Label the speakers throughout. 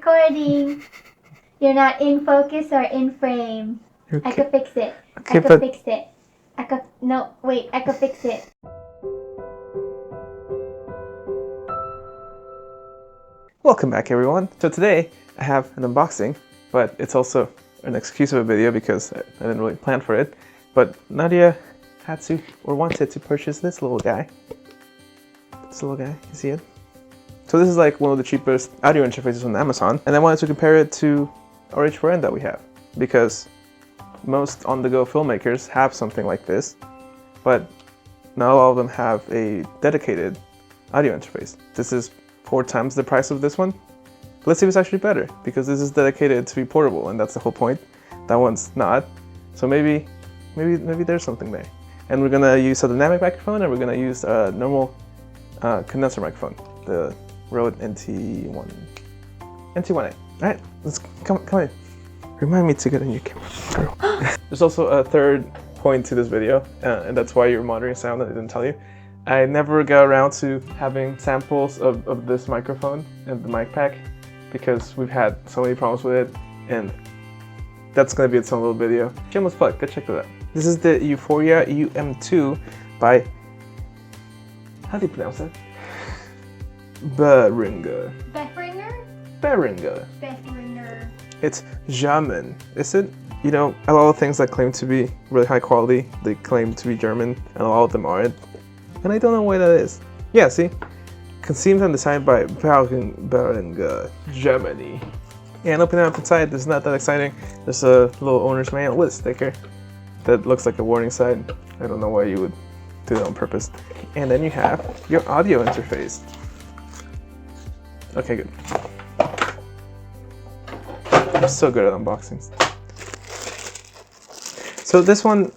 Speaker 1: recording. You're not in focus or in frame.
Speaker 2: Okay.
Speaker 1: I could fix it.
Speaker 2: Okay,
Speaker 1: I could fix it. I could fix it.
Speaker 2: Welcome back, everyone. So today I have an unboxing, but it's also an excuse of a video because I didn't really plan for it. But Nadia had to or wanted to purchase this little guy. This little guy, you see it? So this is like one of the cheapest audio interfaces on Amazon, and I wanted to compare it to our H4N that we have because most on-the-go filmmakers have something like this, but not all of them have a dedicated audio interface. This is 4 times the price of this one. Let's see if it's actually better, because this is dedicated to be portable, and that's the whole point. That one's not. So maybe there's something there. And we're gonna use a dynamic microphone, and we're gonna use a normal condenser microphone, the Rode NT1A. All right, let's come in. Remind me to get a new camera. There's also a third point to this video, and that's why you're monitoring sound that I didn't tell you. I never got around to having samples of this microphone and the mic pack because we've had so many problems with it, and that's going to be its own little video. Shameless plug, go check that out. This is the Euphoria UM2 by, how do you pronounce that? Behringer.
Speaker 1: Behringer?
Speaker 2: Behringer.
Speaker 1: Behringer.
Speaker 2: It's German, is it? You know, a lot of things that claim to be really high quality, they claim to be German, and a lot of them aren't. And I don't know why that is. Yeah, see? Conceived and designed by Behringer, Germany. And opening up inside, this is not that exciting. There's a little owner's manual with a sticker that looks like a warning sign. I don't know why you would do that on purpose. And then you have your audio interface. Okay, good. I'm so good at unboxings. So this one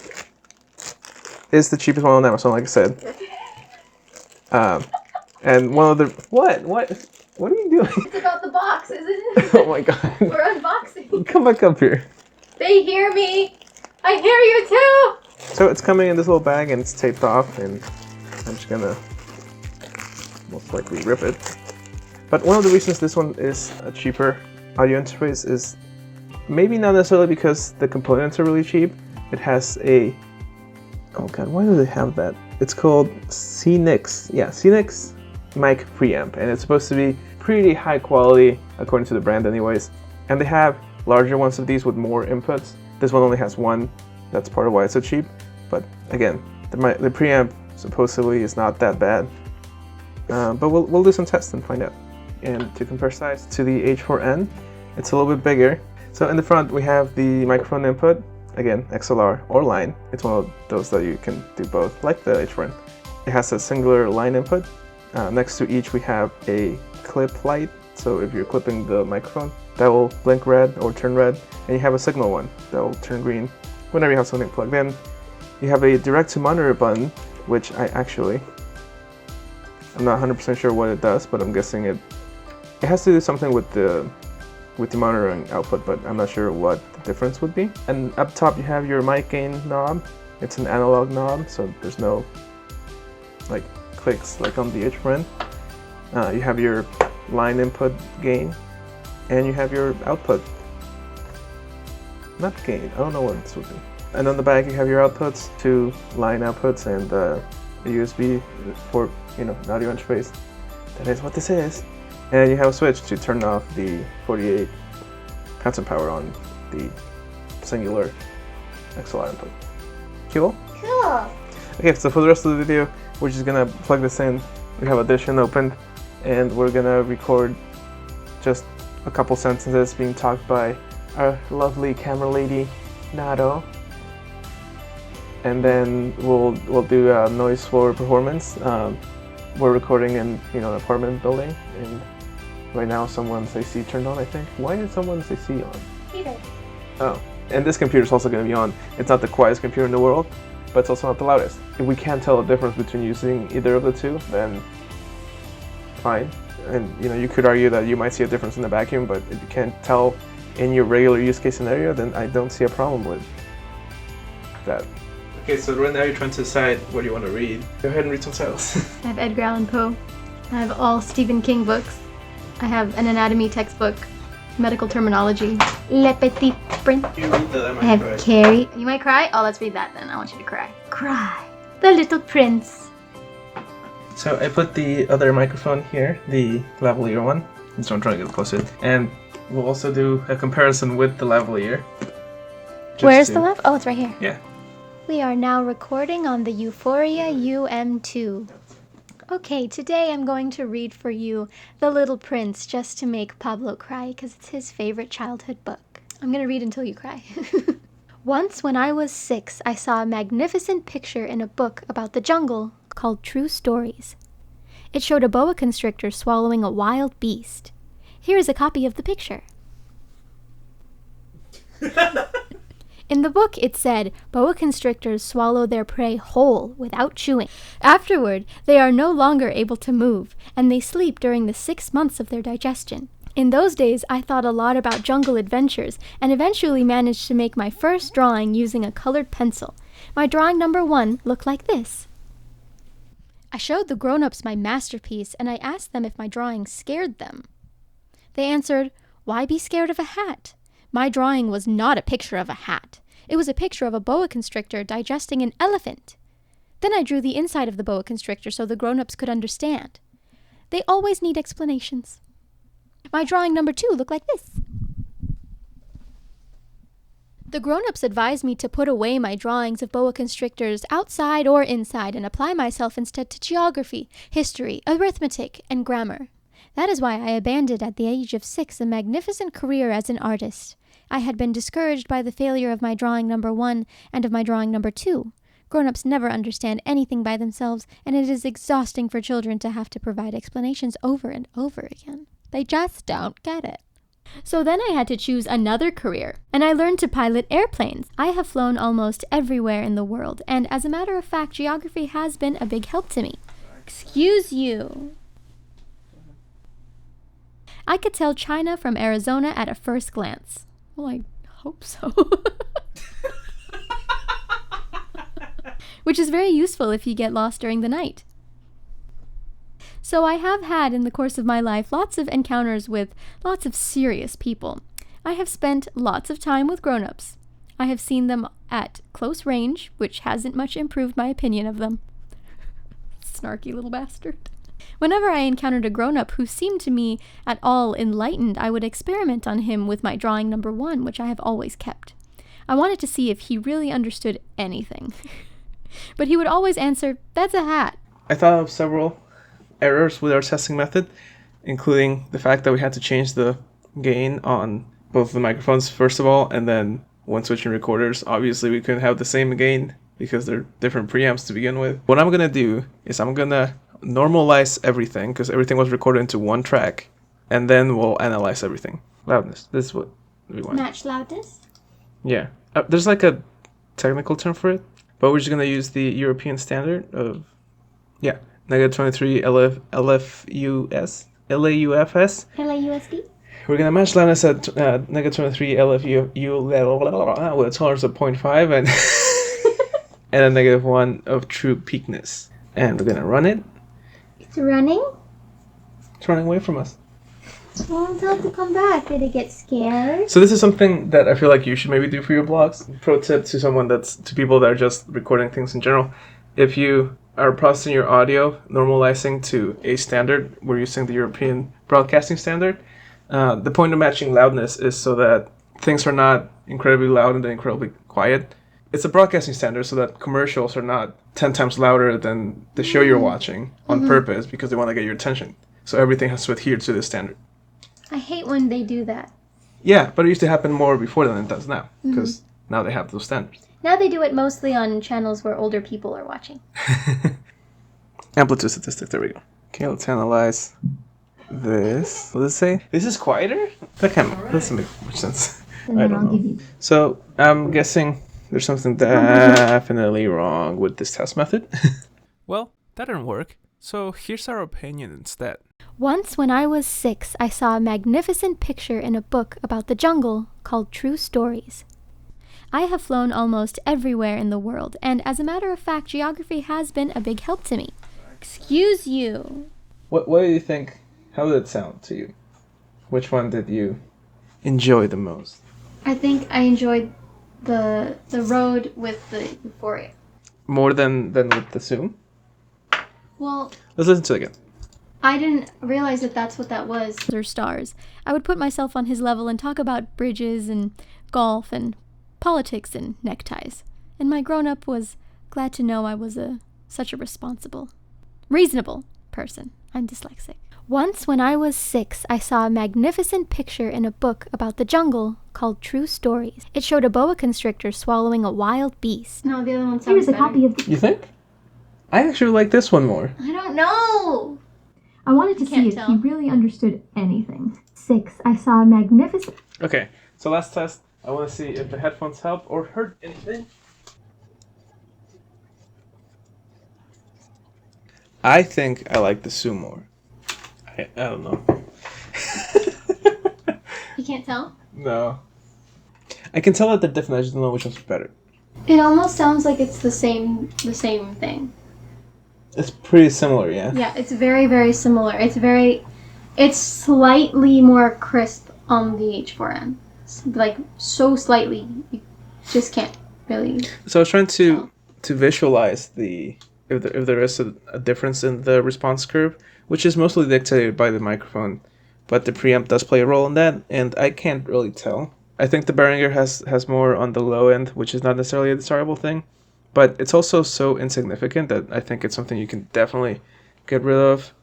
Speaker 2: is the cheapest one on Amazon, like I said. And one of the what are you doing?
Speaker 1: It's about the box, isn't it?
Speaker 2: Oh my god.
Speaker 1: We're unboxing.
Speaker 2: Come back up here.
Speaker 1: They hear me. I hear you too.
Speaker 2: So it's coming in this little bag and it's taped off, and I'm just gonna most likely rip it. But one of the reasons this one is a cheaper audio interface is maybe not necessarily because the components are really cheap. It has a, oh god, why do they have that? It's called Sennheiser. Yeah, Sennheiser mic preamp, and it's supposed to be pretty high quality according to the brand anyways. And they have larger ones of these with more inputs. This one only has one. That's part of why it's so cheap. But again, the preamp supposedly is not that bad. But we'll do some tests and find out. And to compare size to the H4N, it's a little bit bigger. So in the front we have the microphone input. Again, XLR or line. It's one of those that you can do both, like the H4N. It has a singular line input. Next to each we have a clip light. So if you're clipping the microphone, that will blink red or turn red. And you have a signal one that will turn green whenever you have something plugged in. You have a direct to monitor button, which I'm not 100% sure what it does, but I'm guessing it has to do something with the monitoring output, but I'm not sure what the difference would be. And up top you have your mic gain knob. It's an analog knob, so there's no like clicks like on the H4N. You have your line input gain, and you have your output. Not gain, I don't know what this would be. And on the back you have your outputs, 2 line outputs, and a USB for, an audio interface. That is what this is. And you have a switch to turn off the 48 constant power on the singular XLR input. Cool?
Speaker 1: Cool.
Speaker 2: Okay, so for the rest of the video, we're just gonna plug this in. We have Audition opened, and we're gonna record just a couple sentences being talked by our lovely camera lady, Nado. And then we'll do a noise for performance. We're recording in an apartment building, and right now someone's AC turned on, I think. Why is someone's AC on?
Speaker 1: Peter.
Speaker 2: Oh, and this computer's also going to be on. It's not the quietest computer in the world, but it's also not the loudest. If we can't tell the difference between using either of the two, then fine. And you could argue that you might see a difference in the vacuum, but if you can't tell in your regular use case scenario, then I don't see a problem with that. Okay, so right now you're trying to decide what you want to read. Go ahead and read some titles.
Speaker 1: I have Edgar Allan Poe. I have all Stephen King books. I have an anatomy textbook.
Speaker 3: medical terminology.
Speaker 1: Le Petit Prince.
Speaker 2: You read that,
Speaker 1: I have Carrie.
Speaker 3: You might cry? Oh, let's read that then. I want you to cry.
Speaker 1: Cry. The Little Prince.
Speaker 2: So I put the other microphone here, the lavalier one. So I'm trying to get closer. And we'll also do a comparison with the lavalier.
Speaker 3: Where's the lav? Oh, it's right here.
Speaker 2: Yeah.
Speaker 3: We are now recording on the Euphoria UM2. Okay, today I'm going to read for you The Little Prince just to make Pablo cry because it's his favorite childhood book. I'm going to read until you cry. Once when I was 6, I saw a magnificent picture in a book about the jungle called True Stories. It showed a boa constrictor swallowing a wild beast. Here is a copy of the picture. In the book, it said, boa constrictors swallow their prey whole without chewing. Afterward, they are no longer able to move, and they sleep during the 6 months of their digestion. In those days, I thought a lot about jungle adventures, and eventually managed to make my first drawing using a colored pencil. My drawing number 1 looked like this. I showed the grown-ups my masterpiece, and I asked them if my drawing scared them. They answered, "Why be scared of a hat?" My drawing was not a picture of a hat. It was a picture of a boa constrictor digesting an elephant. Then I drew the inside of the boa constrictor so the grown-ups could understand. They always need explanations. My drawing number 2 looked like this. The grown-ups advised me to put away my drawings of boa constrictors outside or inside and apply myself instead to geography, history, arithmetic, and grammar. That is why I abandoned at the age of 6 a magnificent career as an artist. I had been discouraged by the failure of my drawing number 1 and of my drawing number 2. Grown-ups never understand anything by themselves, and it is exhausting for children to have to provide explanations over and over again. They just don't get it. So then I had to choose another career, and I learned to pilot airplanes. I have flown almost everywhere in the world, and as a matter of fact, geography has been a big help to me. Excuse you. I could tell China from Arizona at a first glance. Well, I hope so. Which is very useful if you get lost during the night. So I have had in the course of my life lots of encounters with lots of serious people. I have spent lots of time with grown-ups. I have seen them at close range, which hasn't much improved my opinion of them. Snarky little bastard. Whenever I encountered a grown-up who seemed to me at all enlightened, I would experiment on him with my drawing number 1, which I have always kept. I wanted to see if he really understood anything. But he would always answer, "That's a hat."
Speaker 2: I thought of several errors with our testing method, including the fact that we had to change the gain on both the microphones first of all, and then when switching recorders, obviously we couldn't have the same gain because they're different preamps to begin with. What I'm going to do is I'm going to normalize everything because everything was recorded into one track, and then we'll analyze everything. Loudness, this is what we want.
Speaker 1: Match loudness?
Speaker 2: Yeah. There's like a technical term for it, but we're just going to use the European standard of, negative 23 LFUS, LAUFS.
Speaker 1: LAUSD?
Speaker 2: We're going to match loudness at negative 23 LFU with a tolerance of 0.5 and, and a negative 1 of true peakness. And we're going to run it.
Speaker 1: It's running?
Speaker 2: It's running away from us.
Speaker 1: Well, tell it to come back. Did it get scared?
Speaker 2: So this is something that I feel like you should maybe do for your blogs. Pro tip to people that are just recording things in general. If you are processing your audio, normalizing to a standard, we're using the European broadcasting standard. The point of matching loudness is so that things are not incredibly loud and then incredibly quiet. It's a broadcasting standard so that commercials are not 10 times louder than the show you're watching on purpose because they want to get your attention. So everything has to adhere to this standard.
Speaker 1: I hate when they do that.
Speaker 2: Yeah, but it used to happen more before than it does now because now they have those standards.
Speaker 1: Now they do it mostly on channels where older people are watching.
Speaker 2: Amplitude statistic, there we go. Okay, let's analyze this. What does it say? This is quieter? That doesn't make much sense.
Speaker 1: And then I'll give you.
Speaker 2: So I'm guessing there's something definitely wrong with this test method.
Speaker 4: Well, that didn't work, so here's our opinion instead.
Speaker 3: Once when I was 6, I saw a magnificent picture in a book about the jungle called True Stories. I have flown almost everywhere in the world, and as a matter of fact, geography has been a big help to me. Excuse you.
Speaker 2: What do you think? How did it sound to you? Which one did you enjoy the most?
Speaker 3: I think I enjoyed the Rode with the Euphoria.
Speaker 2: More than with the Zoom?
Speaker 3: Well,
Speaker 2: Let's listen to it again.
Speaker 3: I didn't realize that that's what that was. Or stars. I would put myself on his level and talk about bridges and golf and politics and neckties. And my grown-up was glad to know I was such a responsible, reasonable person. I'm dyslexic. Once when I was 6, I saw a magnificent picture in a book about the jungle called True Stories. It showed a boa constrictor swallowing a wild beast. No, the other one sounds
Speaker 1: Here's a
Speaker 3: better.
Speaker 1: copy of the...
Speaker 2: You think? I actually like this one more.
Speaker 3: I don't know.
Speaker 1: I wanted to
Speaker 3: Can't
Speaker 1: see if
Speaker 3: tell.
Speaker 1: he really understood anything. 6. I saw a magnificent...
Speaker 2: Okay, so last test. I want to see if the headphones help or hurt anything. I think I like the Zoom more. I don't know.
Speaker 3: You can't tell?
Speaker 2: No. I can tell that they're different. I just don't know which one's better.
Speaker 3: It almost sounds like it's the same thing.
Speaker 2: It's pretty similar, yeah?
Speaker 3: Yeah, it's very, very similar. It's slightly more crisp on the H4N. Like, so slightly. You just can't really...
Speaker 2: So I was trying to visualize if there is a difference in the response curve, which is mostly dictated by the microphone, but the preamp does play a role in that, and I can't really tell. I think the Behringer has more on the low end, which is not necessarily a desirable thing, but it's also so insignificant that I think it's something you can definitely get rid of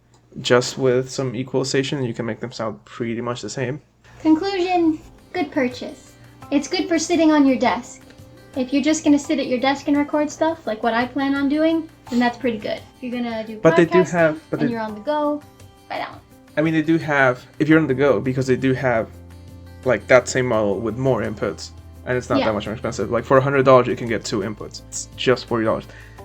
Speaker 2: just with some equalization. You can make them sound pretty much the same.
Speaker 3: Conclusion, good purchase. It's good for sitting on your desk. If you're just going to sit at your desk and record stuff, like what I plan on doing, then that's pretty good. If you're going to do
Speaker 2: But they do
Speaker 3: podcasting
Speaker 2: have- but
Speaker 3: and
Speaker 2: they-
Speaker 3: you're on the go, buy that one.
Speaker 2: I mean, they do have, if you're on the go, because they do have like that same model with more inputs, and it's not
Speaker 3: Yeah.
Speaker 2: that much more expensive. Like for $100, you can get 2 inputs. It's just $40,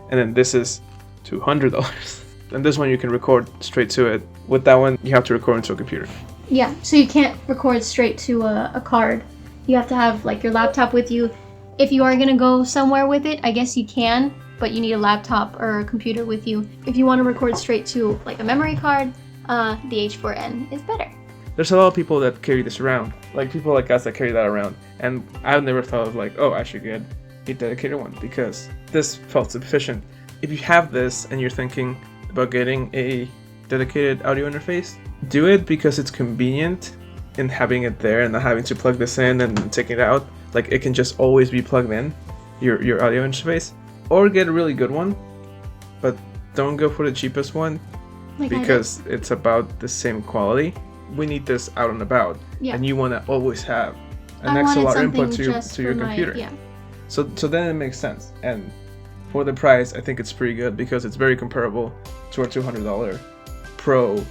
Speaker 2: and then this is $200. And this one you can record straight to it. With that one, you have to record into a computer.
Speaker 3: Yeah, so you can't record straight to a card. You have to have like your laptop with you. If you are going to go somewhere with it, I guess you can, but you need a laptop or a computer with you. If you want to record straight to like a memory card, the H4N is better.
Speaker 2: There's a lot of people that carry this around, like people like us that carry that around, and I've never thought of like, oh, I should get a dedicated one because this felt sufficient. If you have this and you're thinking about getting a dedicated audio interface, do it because it's convenient in having it there and not having to plug this in and take it out. Like it can just always be plugged in, your audio interface, or get a really good one, but don't go for the cheapest one
Speaker 3: Like
Speaker 2: because it's about the same quality. We need this out and about,
Speaker 3: Yeah.
Speaker 2: and you want to always have an
Speaker 3: I wanted
Speaker 2: XLR
Speaker 3: something
Speaker 2: input
Speaker 3: just
Speaker 2: to your
Speaker 3: for my-
Speaker 2: computer.
Speaker 3: Yeah.
Speaker 2: So then it makes sense, and for the price, I think it's pretty good because it's very comparable to our $200 Pro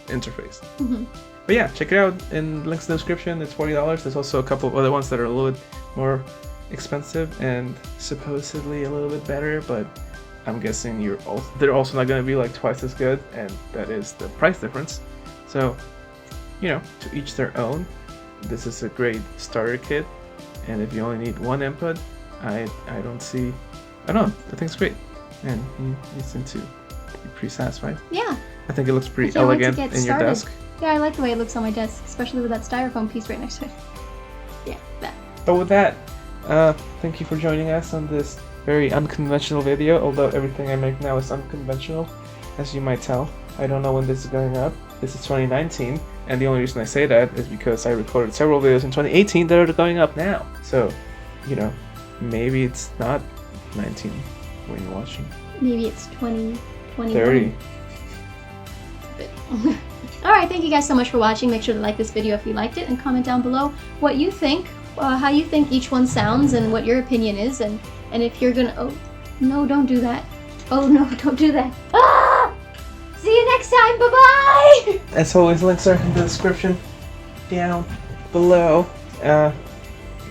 Speaker 2: interface.
Speaker 3: Mhm.
Speaker 2: But yeah, check it out in links in the description. It's $40. There's also a couple of other ones that are a little bit more expensive and supposedly a little bit better, but I'm guessing they're also not going to be like twice as good, and that is the price difference. So, to each their own. This is a great starter kit, and if you only need one input, I don't know. I think it's great, and you seem to be pretty satisfied.
Speaker 3: Yeah.
Speaker 2: I think it looks pretty
Speaker 3: I can't wait to
Speaker 2: elegant
Speaker 3: get
Speaker 2: in your
Speaker 3: started.
Speaker 2: desk.
Speaker 3: Yeah, I like the way it looks on my desk, especially with that styrofoam piece right next to it. Yeah, that.
Speaker 2: But with that, thank you for joining us on this very unconventional video, although everything I make now is unconventional, as you might tell. I don't know when this is going up. This is 2019, and the only reason I say that is because I recorded several videos in 2018 that are going up now. So, maybe it's not 19 when you're watching.
Speaker 3: Maybe it's 20, 21.
Speaker 2: 30.
Speaker 3: Alright, thank you guys so much for watching. Make sure to like this video if you liked it, and comment down below what you think, how you think each one sounds, and what your opinion is, and if you're gonna... Oh, no, don't do that. Oh no, don't do that. Ah! See you next time, bye-bye!
Speaker 2: As always, links are in the description down below.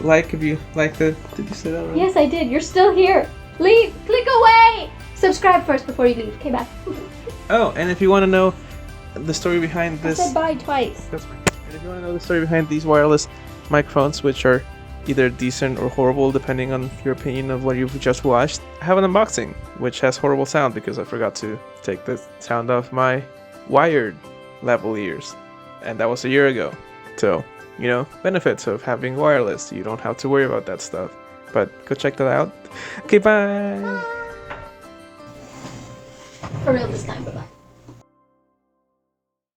Speaker 2: Like if you like the... Did you say that right?
Speaker 3: Yes, I did. You're still here. Leave. Click away. Subscribe first before you leave. Okay, bye.
Speaker 2: Oh, and if you want to know the story behind
Speaker 3: I
Speaker 2: this...
Speaker 3: said bye twice.
Speaker 2: That's fine. And if you want to know the story behind these wireless microphones, which are either decent or horrible depending on your opinion of what you've just watched, I have an unboxing which has horrible sound because I forgot to take the sound off my wired lavaliers, and that was a year ago. So benefits of having wireless. You don't have to worry about that stuff. But go check that out. Okay, bye!
Speaker 3: For real this time, bye-bye.